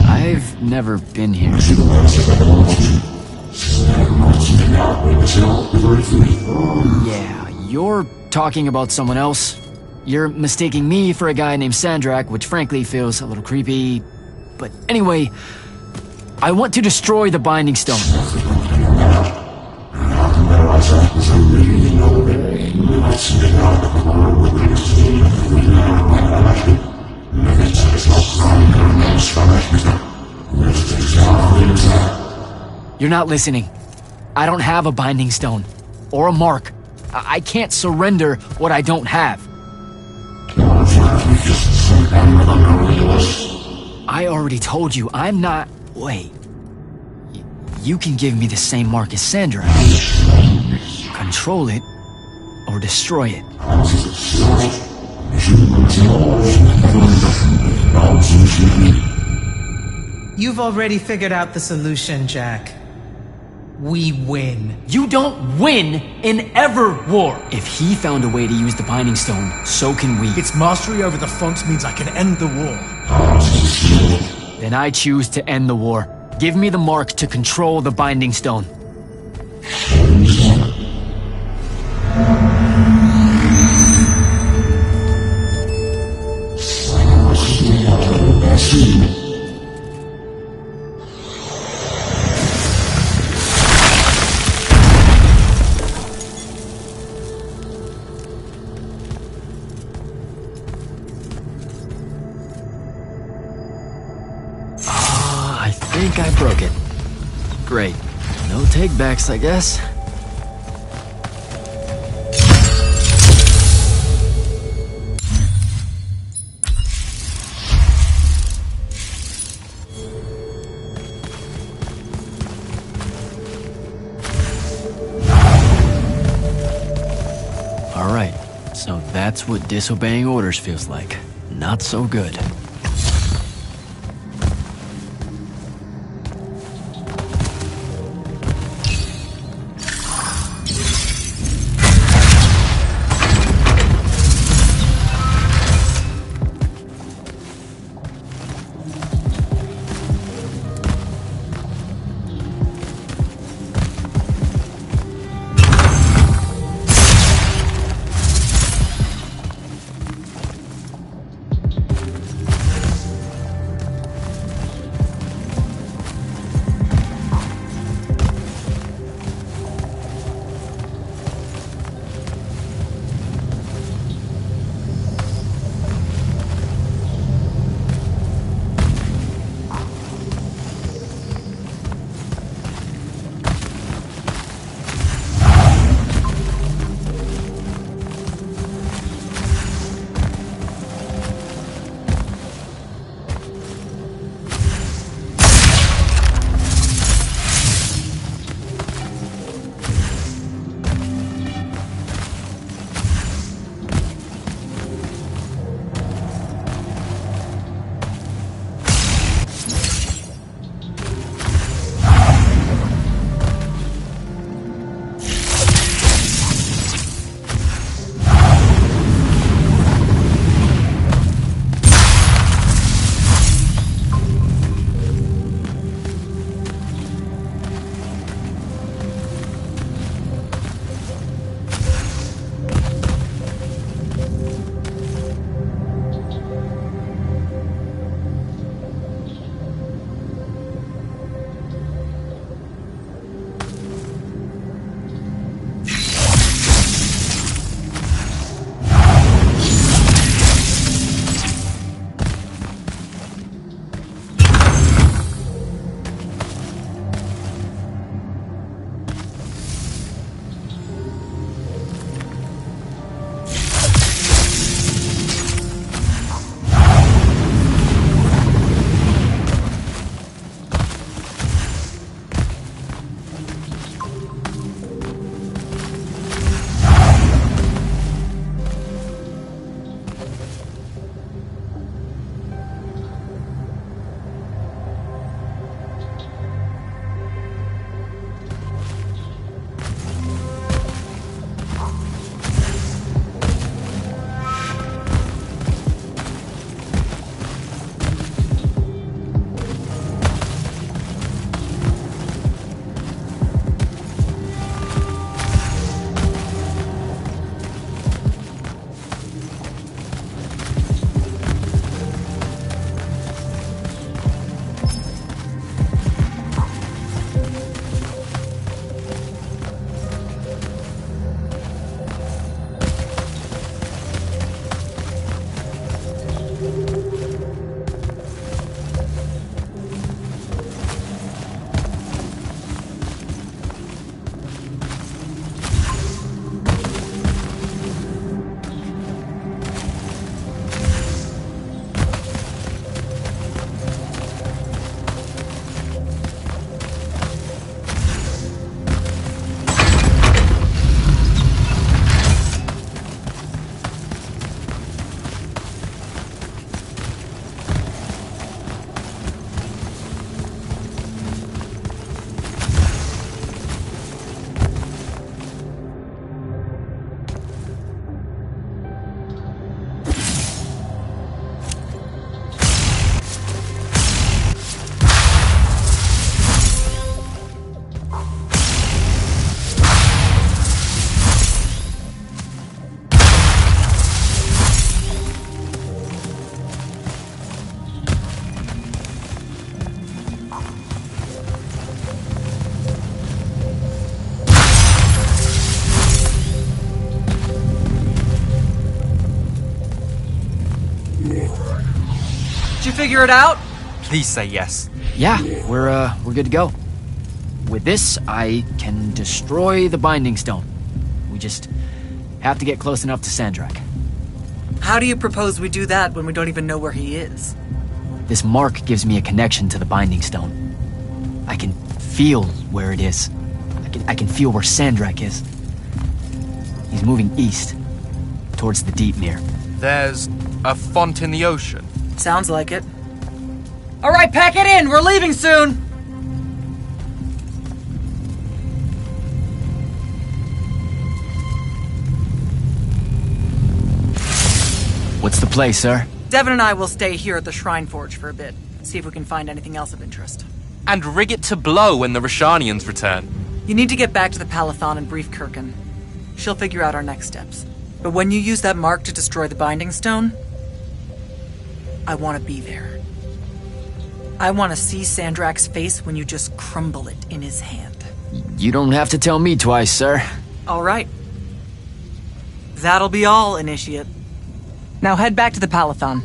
I've never been here. Yeah, you're talking about someone else. You're mistaking me for a guy named Sandrak, which frankly feels a little creepy. But anyway, I want to destroy the Binding Stone. You're not listening. I don't have a Binding Stone. Or a mark. I can't surrender what I don't have. I already told you, I'm not... Wait. You can give me the same mark as Sandra. Control it, or destroy it. You've already figured out the solution, Jack. We win. You don't win in ever war! If he found a way to use the Binding Stone, so can we. Its mastery over the fonts means I can end the war. Then I choose to end the war. Give me the mark to control the Binding Stone. I think I broke it. Great. No take-backs, I guess. Alright, so that's what disobeying orders feels like. Not so good. Did you figure it out? Please say yes. Yeah, we're good to go. With this, I can destroy the Binding Stone. We just have to get close enough to Sandrak. How do you propose we do that when we don't even know where he is? This mark gives me a connection to the Binding Stone. I can feel where it is. I can feel where Sandrak is. He's moving east, towards the Deepmere. There's a font in the ocean. Sounds like it. All right, pack it in. We're leaving soon. What's the play, sir? Devin and I will stay here at the Shrine Forge for a bit. See if we can find anything else of interest. And rig it to blow when the Rashanians return. You need to get back to the Palathon and brief Kirkin. She'll figure out our next steps. But when you use that mark to destroy the Binding Stone, I want to be there. I want to see Sandrak's face when you just crumble it in his hand. You don't have to tell me twice, sir. All right. That'll be all, Initiate. Now head back to the Palathon.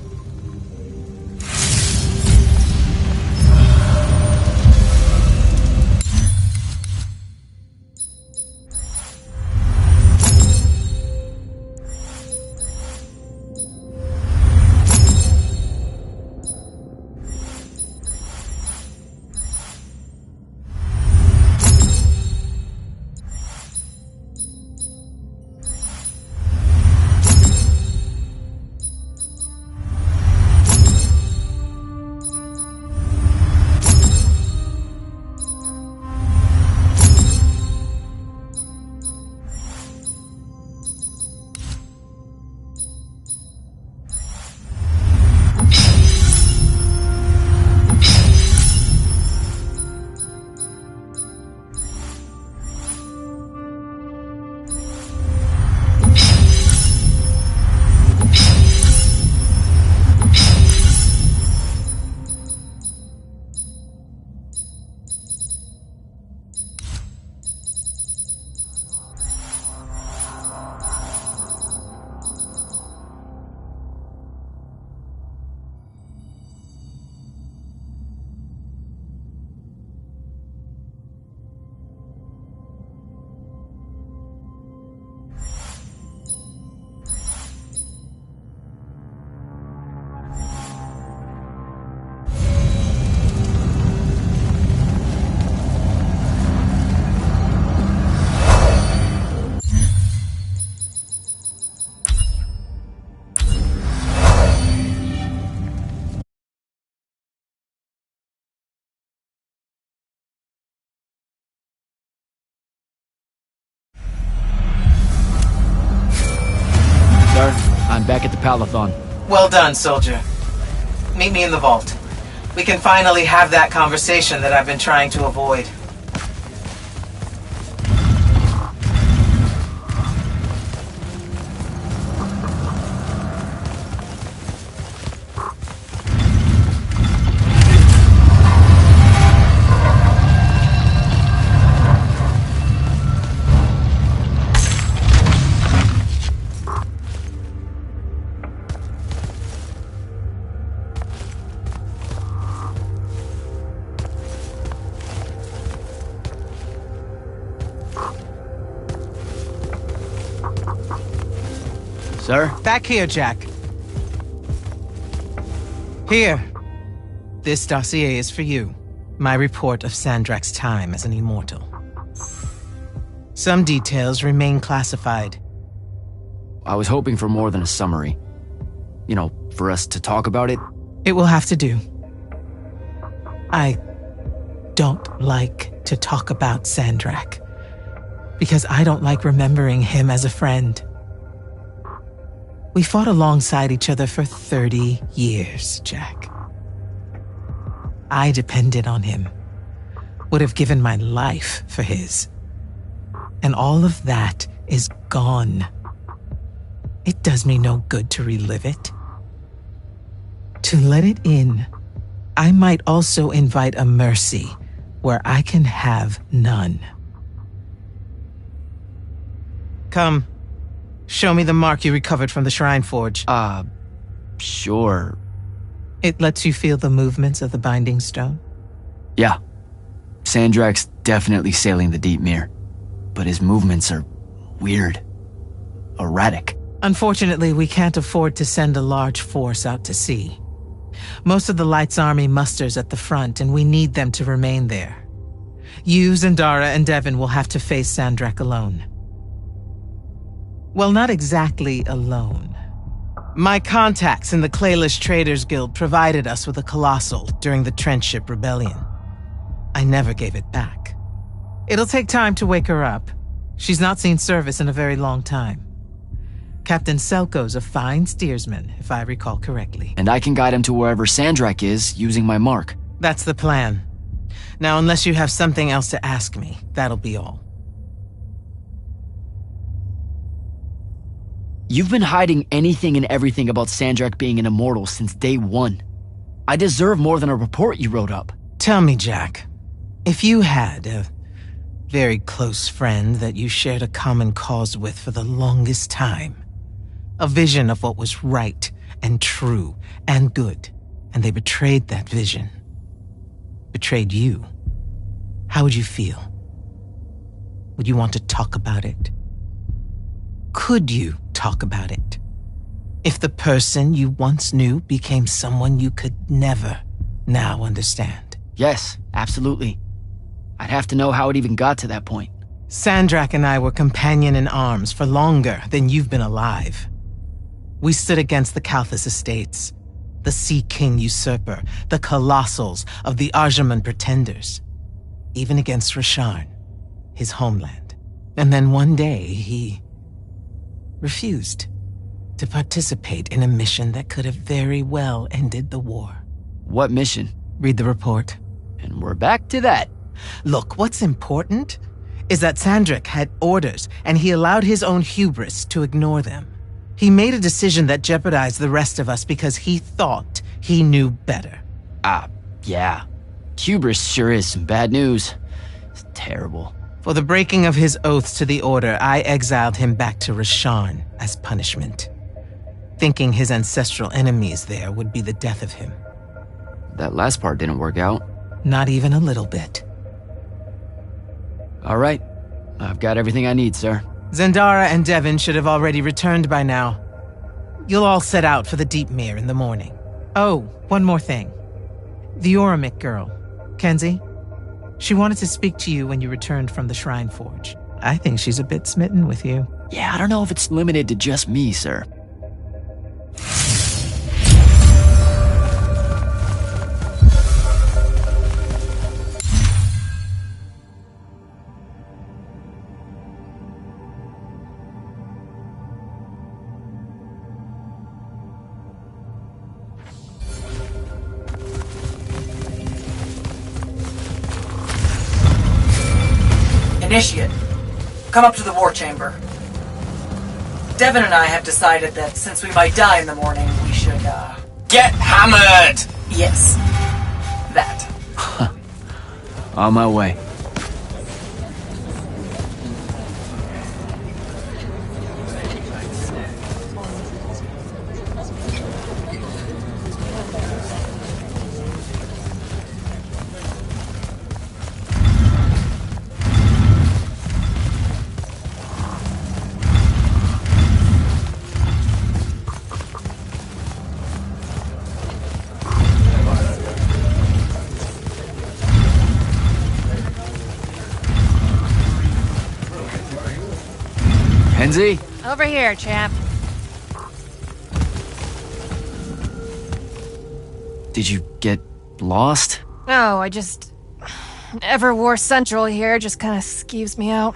I'm back at the Palathon. Well done, soldier. Meet me in the vault. We can finally have that conversation that I've been trying to avoid. Sir? Back here, Jack. Here. This dossier is for you. My report of Sandrak's time as an immortal. Some details remain classified. I was hoping for more than a summary. You know, for us to talk about it. It will have to do. I don't like to talk about Sandrak, because I don't like remembering him as a friend. We fought alongside each other for 30 years, Jack. I depended on him, would have given my life for his. And all of that is gone. It does me no good to relive it. To let it in, I might also invite a mercy where I can have none. Come. Show me the mark you recovered from the Shrine Forge. Sure. It lets you feel the movements of the Binding Stone? Yeah. Sandrak's definitely sailing the deep mirror, but his movements are weird. Erratic. Unfortunately, we can't afford to send a large force out to sea. Most of the Light's army musters at the front, and we need them to remain there. You, Zendara, and Devon will have to face Sandrak alone. Well, not exactly alone. My contacts in the Clayless Traders Guild provided us with a Colossal during the Trench Ship Rebellion. I never gave it back. It'll take time to wake her up. She's not seen service in a very long time. Captain Selko's a fine steersman, if I recall correctly. And I can guide him to wherever Sandrak is using my mark. That's the plan. Now, unless you have something else to ask me, that'll be all. You've been hiding anything and everything about Sandrak being an immortal since day one. I deserve more than a report you wrote up. Tell me, Jack, if you had a very close friend that you shared a common cause with for the longest time, a vision of what was right and true and good, and they betrayed that vision, betrayed you, how would you feel? Would you want to talk about it? Could you talk about it? If the person you once knew became someone you could never now understand? Yes, absolutely. I'd have to know how it even got to that point. Sandrak and I were companion in arms for longer than you've been alive. We stood against the Kalthus estates, the Sea King usurper, the Colossals of the Arjaman Pretenders, even against Rasharn, his homeland. And then one day, he refused to participate in a mission that could have very well ended the war. What mission? Read the report. And we're back to that. Look, what's important is that Sandrak had orders, and he allowed his own hubris to ignore them. He made a decision that jeopardized the rest of us because he thought he knew better. Yeah. Hubris sure is some bad news. It's terrible. For the breaking of his oaths to the Order, I exiled him back to Rasharn as punishment, thinking his ancestral enemies there would be the death of him. That last part didn't work out. Not even a little bit. All right. I've got everything I need, sir. Zendara and Devon should have already returned by now. You'll all set out for the Deep Mere in the morning. Oh, one more thing. The Oromik girl, Kenzie, she wanted to speak to you when you returned from the Shrine Forge. I think she's a bit smitten with you. Yeah, I don't know if it's limited to just me, sir. Initiate, come up to the war chamber. Devon and I have decided that since we might die in the morning, we should, Get hammered! Yes. That. On my way. Kenzie? Over here, champ. Did you get lost? No, I just... Everwar Central here just kind of skeeves me out.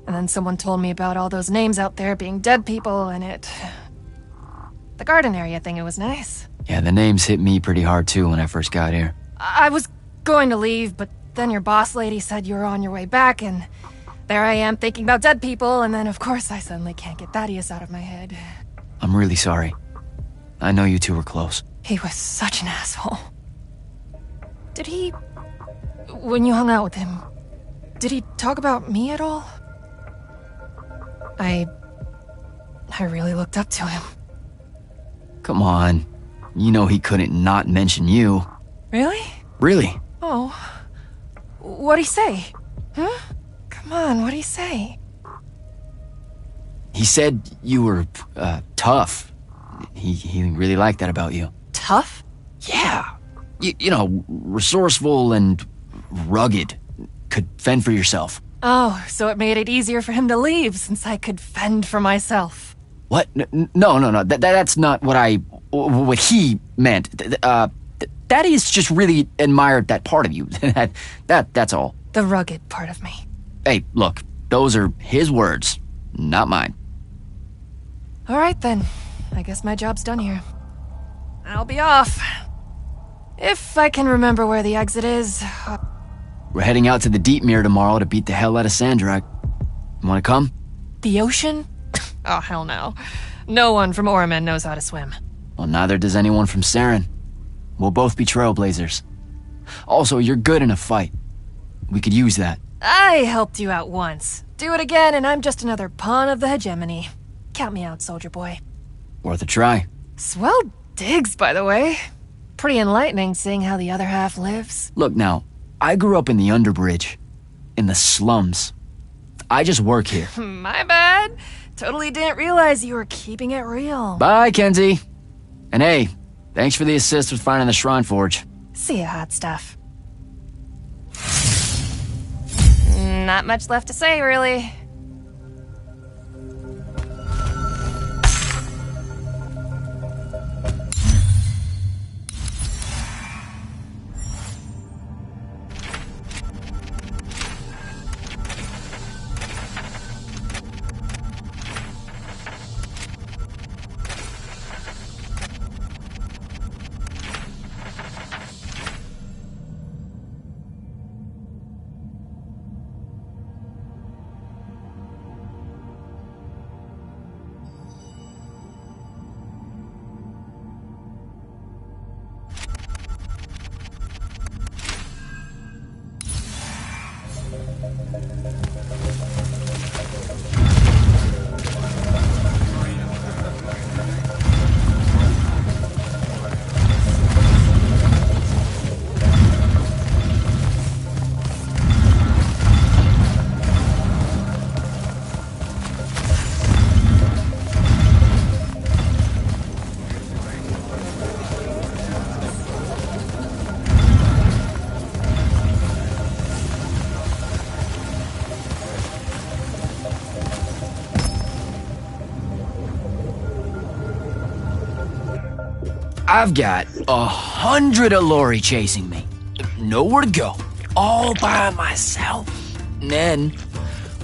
And then someone told me about all those names out there being dead people, and it... The garden area thing, it was nice. Yeah, the names hit me pretty hard too when I first got here. I was going to leave, but then your boss lady said you were on your way back, and... There I am thinking about dead people, and then of course I suddenly can't get Thaddeus out of my head. I'm really sorry. I know you two were close. He was such an asshole. Did he... When you hung out with him, did he talk about me at all? I really looked up to him. Come on. You know he couldn't not mention you. Really? Really? Oh. What'd he say? Huh? Come on, what'd he say? He said you were, tough. He really liked that about you. Tough? Yeah. You know, resourceful and rugged. Could fend for yourself. Oh, so it made it easier for him to leave since I could fend for myself. What? No. That's not what he meant. Daddy's just really admired that part of you. That's all. The rugged part of me. Hey, look, those are his words, not mine. All right then. I guess my job's done here. I'll be off. If I can remember where the exit is. We're heading out to the Deep Mirror tomorrow to beat the hell out of Sandrak. You wanna come? The ocean? Oh, hell no. No one from Oramen knows how to swim. Well, neither does anyone from Saren. We'll both be trailblazers. Also, you're good in a fight. We could use that. I helped you out once. Do it again and I'm just another pawn of the hegemony. Count me out, soldier boy. Worth a try. Swell digs, by the way. Pretty enlightening seeing how the other half lives. Look now, I grew up in the Underbridge. In the slums. I just work here. My bad. Totally didn't realize you were keeping it real. Bye, Kenzie. And hey, thanks for the assist with finding the Shrine Forge. See ya, hot stuff. Not much left to say, really. I've got 100 Allori chasing me. Nowhere to go. All by myself. And then,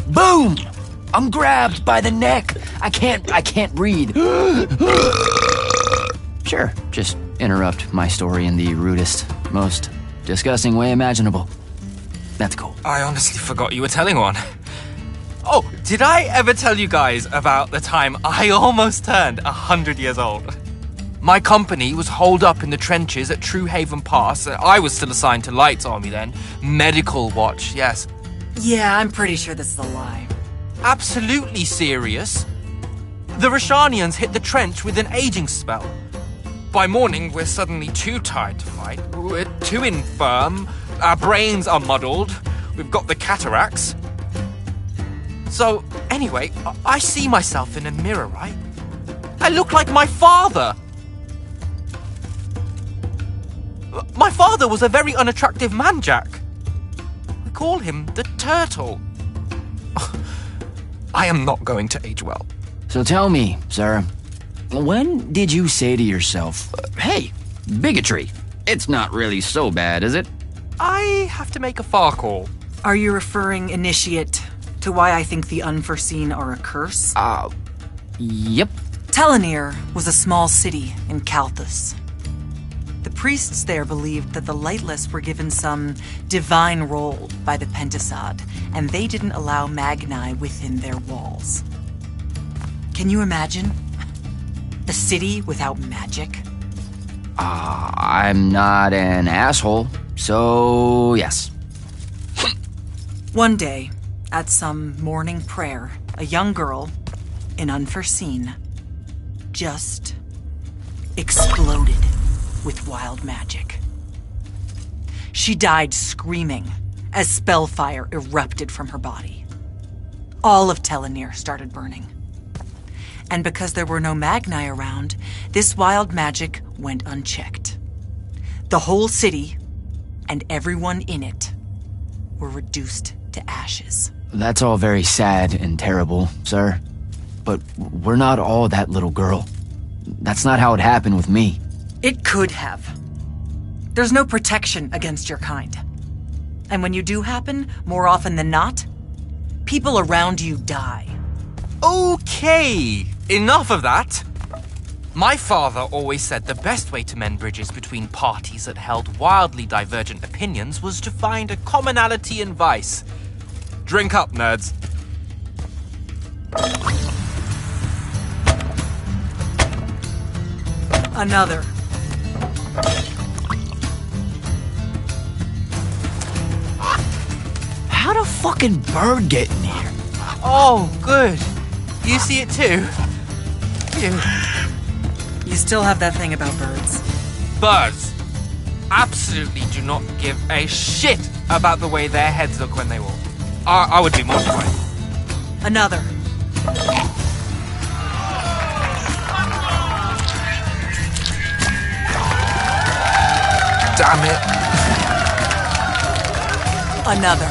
boom! I'm grabbed by the neck. I can't breathe. Sure, just interrupt my story in the rudest, most disgusting way imaginable. That's cool. I honestly forgot you were telling one. Oh, did I ever tell you guys about the time I almost turned 100 years old? My company was holed up in the trenches at True Haven Pass. I was still assigned to Light's army then. Medical watch, yes. Yeah, I'm pretty sure this is a lie. Absolutely serious. The Rashanians hit the trench with an aging spell. By morning, we're suddenly too tired to fight. We're too infirm. Our brains are muddled. We've got the cataracts. So, anyway, I see myself in a mirror, right? I look like my father. My father was a very unattractive man, Jack. We call him the Turtle. I am not going to age well. So tell me, Sarah, when did you say to yourself, hey, bigotry, it's not really so bad, is it? I have to make a far call. Are you referring, Initiate, to why I think the unforeseen are a curse? Yep. Telenir was a small city in Kalthus. The priests there believed that the Lightless were given some divine role by the Pentasod, and they didn't allow Magni within their walls. Can you imagine? A city without magic? I'm not an asshole, so yes. One day, at some morning prayer, a young girl, an unforeseen, just exploded with wild magic. She died screaming as spellfire erupted from her body. All of Telenir started burning. And because there were no Magni around, this wild magic went unchecked. The whole city, and everyone in it, were reduced to ashes. That's all very sad and terrible, sir. But we're not all that little girl. That's not how it happened with me. It could have. There's no protection against your kind. And when you do happen, more often than not, people around you die. Okay, enough of that. My father always said the best way to mend bridges between parties that held wildly divergent opinions was to find a commonality in vice. Drink up, nerds. Another. How'd a fucking bird get in here? Oh, good. You see it too? Phew. You still have that thing about birds. Birds absolutely do not give a shit about the way their heads look when they walk. I would be mortified. Another. Damn it. Another.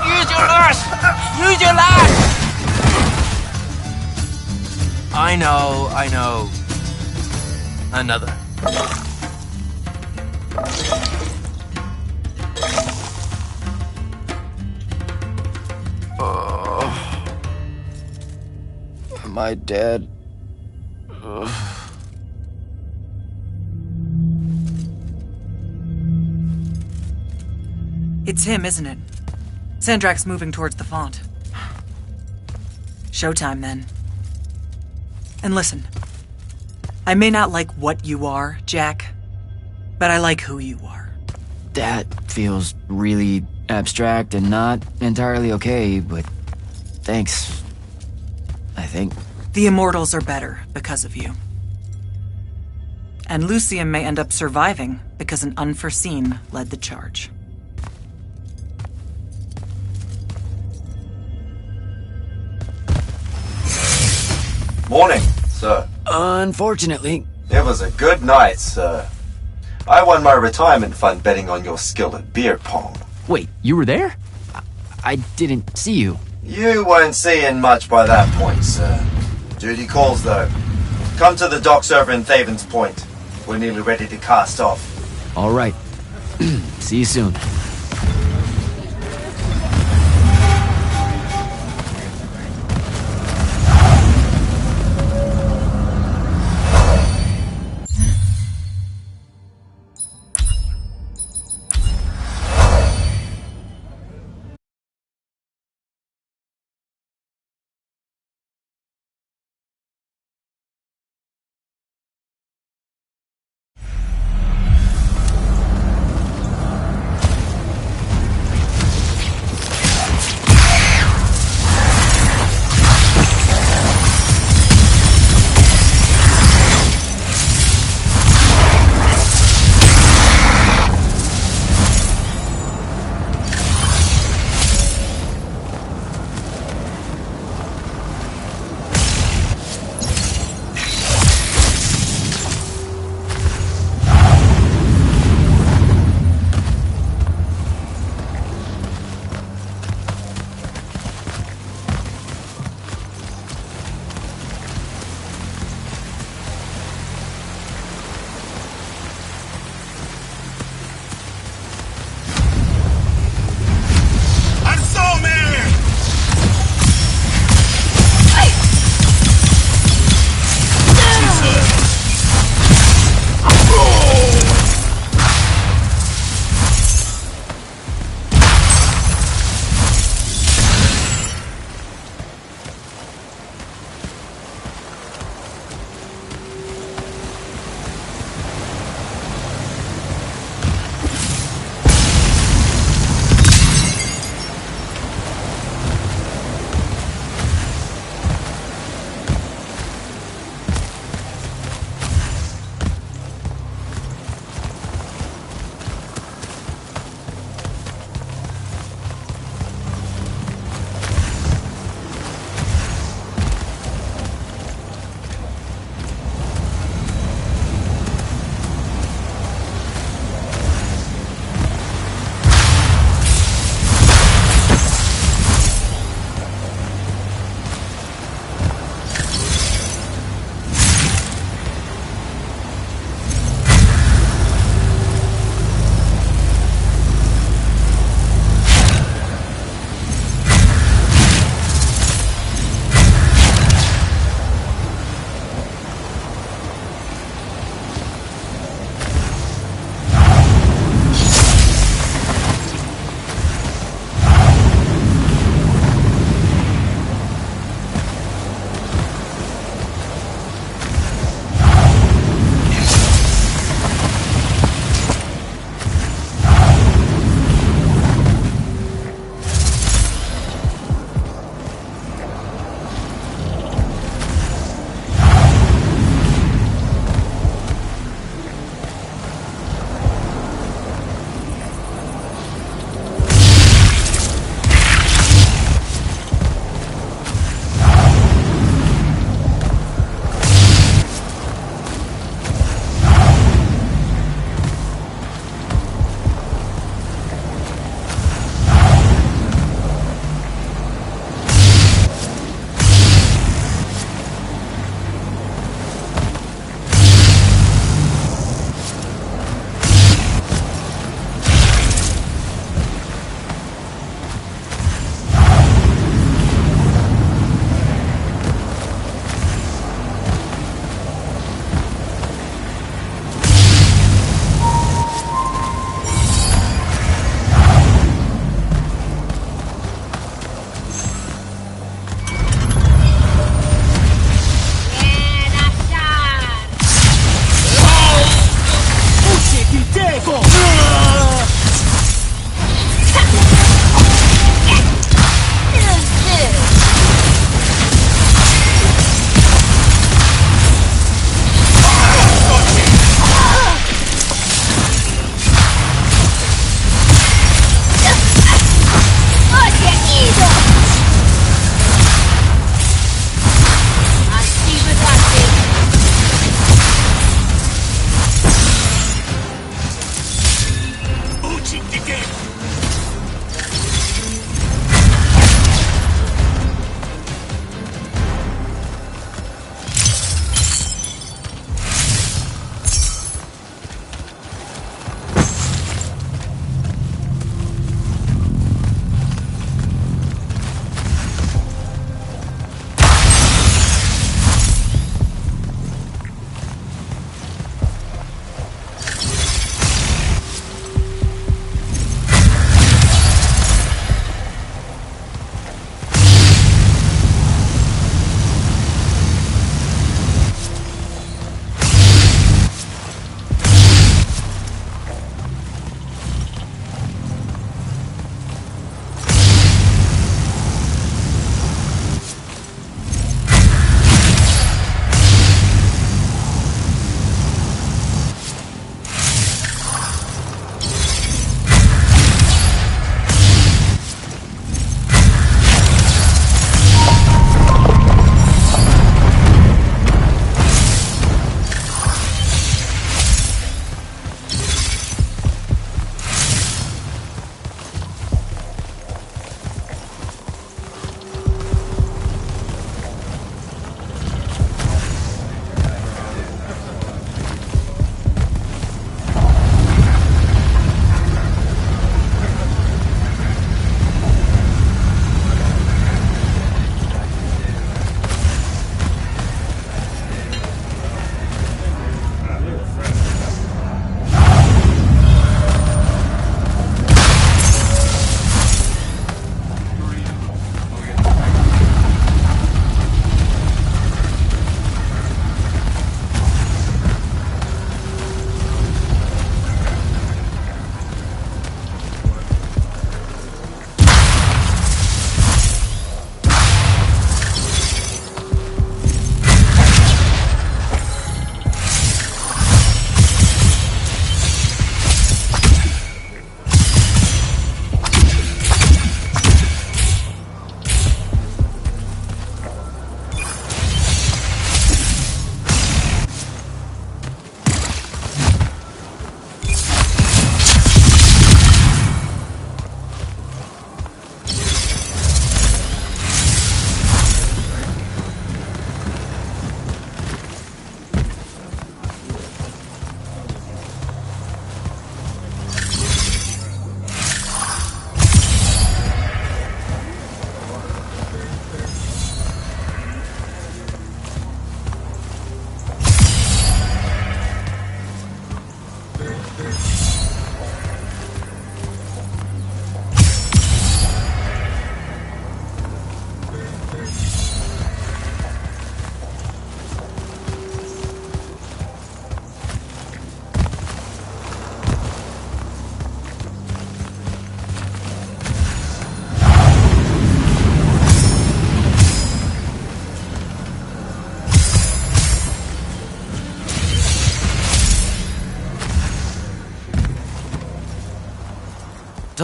Use your lash! Use your lash! I know. Another. Am I dead? It's him, isn't it? Sandrak's moving towards the font. Showtime, then. And listen, I may not like what you are, Jack, but I like who you are. That feels really abstract and not entirely okay, but thanks. I think. The Immortals are better because of you. And Lucium may end up surviving because an unforeseen led the charge. Morning, sir. Unfortunately. It was a good night, sir. I won my retirement fund betting on your skill at beer pong. Wait, you were there? I didn't see you. You weren't seeing much by that point, sir. Duty calls, though. Come to the docks over in Thaven's Point. We're nearly ready to cast off. All right. See you soon.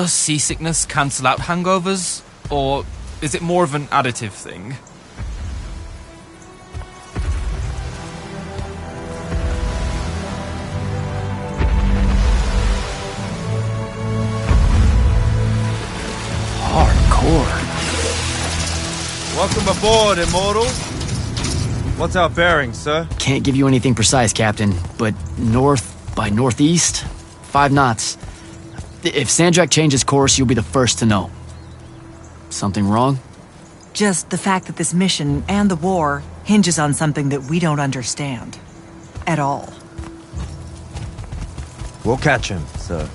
Does seasickness cancel out hangovers? Or is it more of an additive thing? Hardcore. Welcome aboard, Immortals. What's our bearing, sir? Can't give you anything precise, Captain, but north by northeast, 5 knots. If Sandrak changes course, you'll be the first to know. Something wrong? Just the fact that this mission and the war hinges on something that we don't understand. At all. We'll catch him, sir.